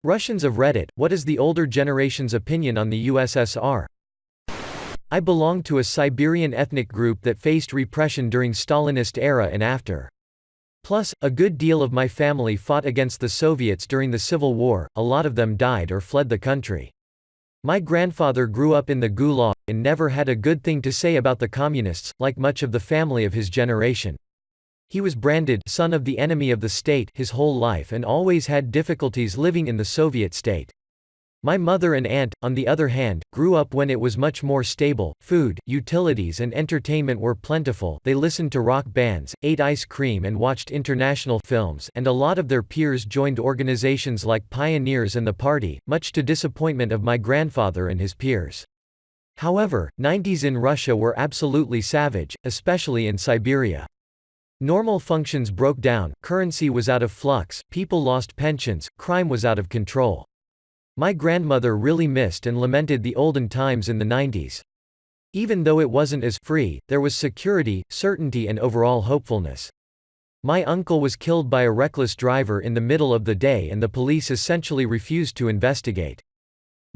Russians of Reddit, what is the older generation's opinion on the USSR? I belong to a Siberian ethnic group that faced repression during Stalinist era and after. Plus, a good deal of my family fought against the Soviets during the Civil War, a lot of them died or fled the country. My grandfather grew up in the Gulag, and never had a good thing to say about the communists, like much of the family of his generation. He was branded son of the enemy of the state his whole life and always had difficulties living in the Soviet state. My mother and aunt, on the other hand, grew up when it was much more stable, food, utilities and entertainment were plentiful, they listened to rock bands, ate ice cream and watched international films, and a lot of their peers joined organizations like Pioneers and the Party, much to disappointment of my grandfather and his peers. However, 90s in Russia were absolutely savage, especially in Siberia. Normal functions broke down, currency was out of flux, people lost pensions, crime was out of control. My grandmother really missed and lamented the olden times in the 90s. Even though it wasn't as free, there was security, certainty and overall hopefulness. My uncle was killed by a reckless driver in the middle of the day and the police essentially refused to investigate.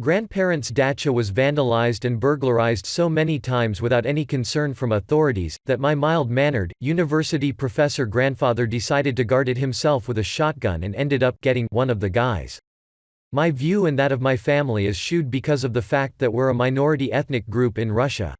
Grandparents' dacha was vandalized and burglarized so many times without any concern from authorities, that my mild-mannered, university professor grandfather decided to guard it himself with a shotgun and ended up getting one of the guys. My view and that of my family is skewed because of the fact that we're a minority ethnic group in Russia.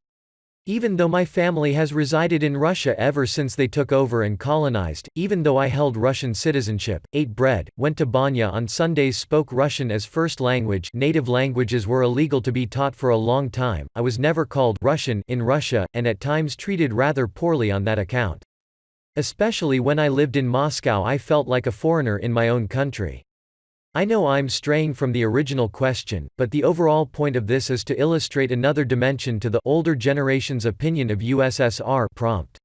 Even though my family has resided in Russia ever since they took over and colonized, even though I held Russian citizenship, ate bread, went to banya on Sundays, spoke Russian as first language, native languages were illegal to be taught for a long time, I was never called Russian in Russia, and at times treated rather poorly on that account. Especially when I lived in Moscow, I felt like a foreigner in my own country. I know I'm straying from the original question, but the overall point of this is to illustrate another dimension to the older generation's opinion of USSR prompt.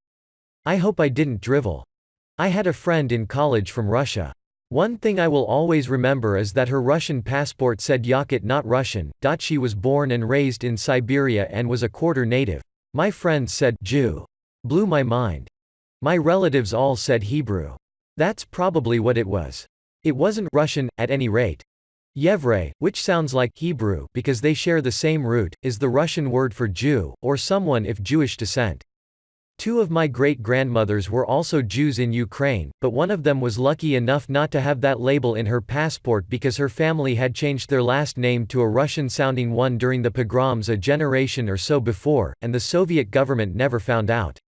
I hope I didn't drivel. I had a friend in college from Russia. One thing I will always remember is that her Russian passport said Yakut, not Russian. She was born and raised in Siberia and was a quarter native. My friends said Jew. Blew my mind. My relatives all said Hebrew. That's probably what it was. It wasn't Russian, at any rate. Yevrey, which sounds like Hebrew because they share the same root, is the Russian word for Jew, or someone of Jewish descent. Two of my great-grandmothers were also Jews in Ukraine, but one of them was lucky enough not to have that label in her passport because her family had changed their last name to a Russian-sounding one during the pogroms a generation or so before, and the Soviet government never found out.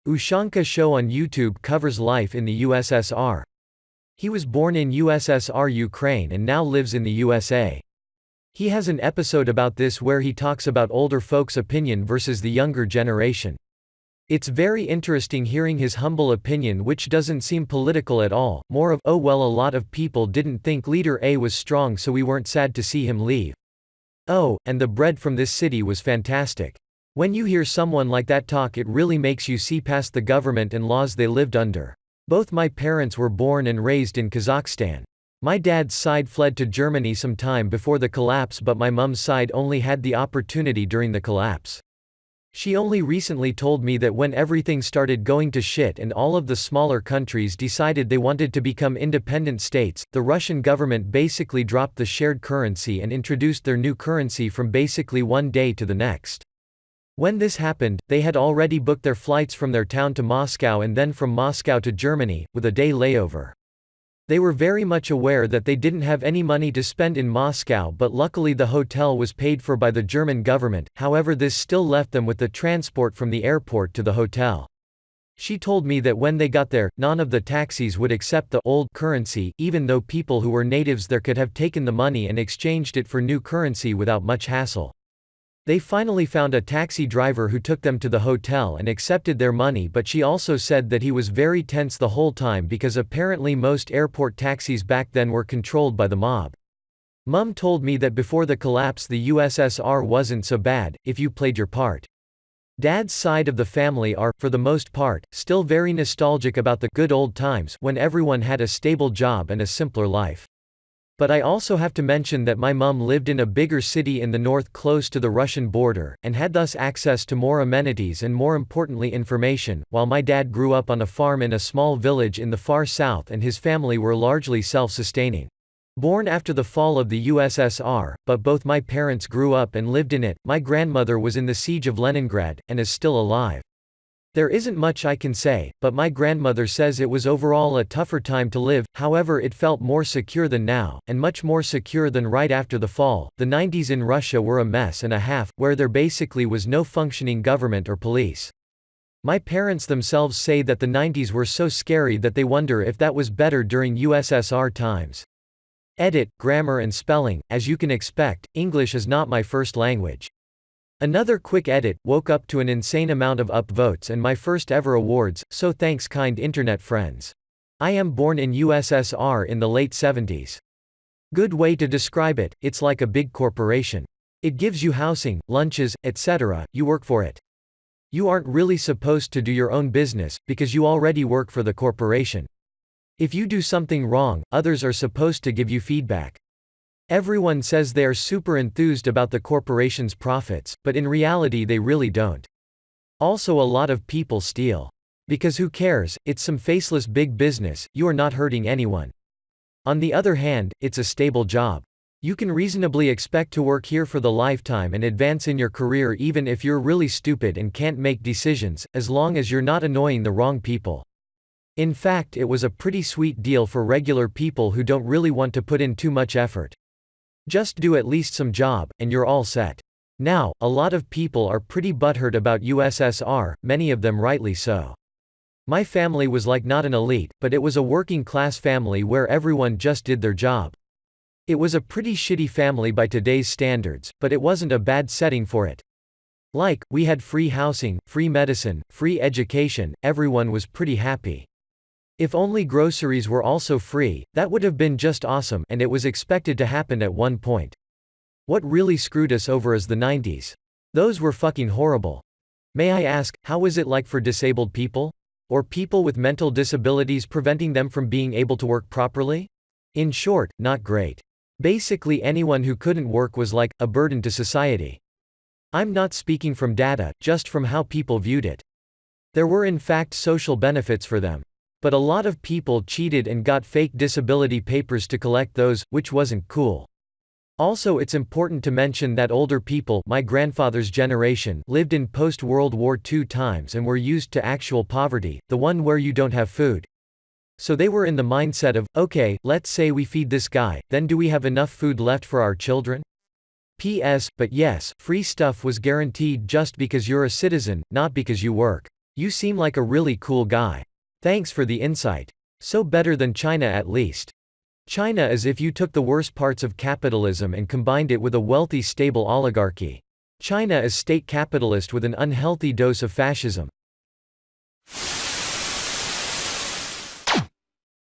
Ushanka show on YouTube covers life in the USSR. He was born in USSR Ukraine and now lives in the USA. He has an episode about this where he talks about older folks' opinion versus the younger generation. It's very interesting hearing his humble opinion, which doesn't seem political at all, more of, oh well, a lot of people didn't think leader A was strong so we weren't sad to see him leave. Oh, and the bread from this city was fantastic. When you hear someone like that talk, it really makes you see past the government and laws they lived under. Both my parents were born and raised in Kazakhstan. My dad's side fled to Germany some time before the collapse, but my mum's side only had the opportunity during the collapse. She only recently told me that when everything started going to shit and all of the smaller countries decided they wanted to become independent states, the Russian government basically dropped the shared currency and introduced their new currency from basically one day to the next. When this happened, they had already booked their flights from their town to Moscow and then from Moscow to Germany, with a day layover. They were very much aware that they didn't have any money to spend in Moscow, but luckily the hotel was paid for by the German government, however this still left them with the transport from the airport to the hotel. She told me that when they got there, none of the taxis would accept the old currency, even though people who were natives there could have taken the money and exchanged it for new currency without much hassle. They finally found a taxi driver who took them to the hotel and accepted their money, but she also said that he was very tense the whole time because apparently most airport taxis back then were controlled by the mob. Mum told me that before the collapse the USSR wasn't so bad, if you played your part. Dad's side of the family are, for the most part, still very nostalgic about the good old times when everyone had a stable job and a simpler life. But I also have to mention that my mum lived in a bigger city in the north close to the Russian border, and had thus access to more amenities and more importantly information, while my dad grew up on a farm in a small village in the far south and his family were largely self-sustaining. Born after the fall of the USSR, but both my parents grew up and lived in it. My grandmother was in the siege of Leningrad, and is still alive. There isn't much I can say, but my grandmother says it was overall a tougher time to live, however it felt more secure than now, and much more secure than right after the fall. The 90s in Russia were a mess and a half, where there basically was no functioning government or police. My parents themselves say that the 90s were so scary that they wonder if that was better during USSR times. Edit, grammar and spelling. As you can expect, English is not my first language. Another quick edit, woke up to an insane amount of upvotes and my first ever awards, so thanks kind internet friends. I am born in USSR in the late 70s. Good way to describe it, it's like a big corporation. It gives you housing, lunches, etc., you work for it. You aren't really supposed to do your own business, because you already work for the corporation. If you do something wrong, others are supposed to give you feedback. Everyone says they are super enthused about the corporation's profits, but in reality they really don't. Also a lot of people steal. Because who cares, it's some faceless big business, you are not hurting anyone. On the other hand, it's a stable job. You can reasonably expect to work here for the lifetime and advance in your career even if you're really stupid and can't make decisions, as long as you're not annoying the wrong people. In fact, it was a pretty sweet deal for regular people who don't really want to put in too much effort. Just do at least some job, and you're all set. Now, a lot of people are pretty butthurt about USSR, many of them rightly so. My family was like not an elite, but it was a working class family where everyone just did their job. It was a pretty shitty family by today's standards, but it wasn't a bad setting for it. Like, we had free housing, free medicine, free education, everyone was pretty happy. If only groceries were also free, that would have been just awesome, and it was expected to happen at one point. What really screwed us over is the 90s. Those were fucking horrible. May I ask, how was it like for disabled people? Or people with mental disabilities preventing them from being able to work properly? In short, not great. Basically anyone who couldn't work was like, a burden to society. I'm not speaking from data, just from how people viewed it. There were in fact social benefits for them. But a lot of people cheated and got fake disability papers to collect those, which wasn't cool. Also it's important to mention that older people, my grandfather's generation, lived in post-World War II times and were used to actual poverty, the one where you don't have food. So they were in the mindset of, okay, let's say we feed this guy, then do we have enough food left for our children? P.S. But yes, free stuff was guaranteed just because you're a citizen, not because you work. You seem like a really cool guy. Thanks for the insight. So better than China at least. China is if you took the worst parts of capitalism and combined it with a wealthy stable oligarchy. China is state capitalist with an unhealthy dose of fascism.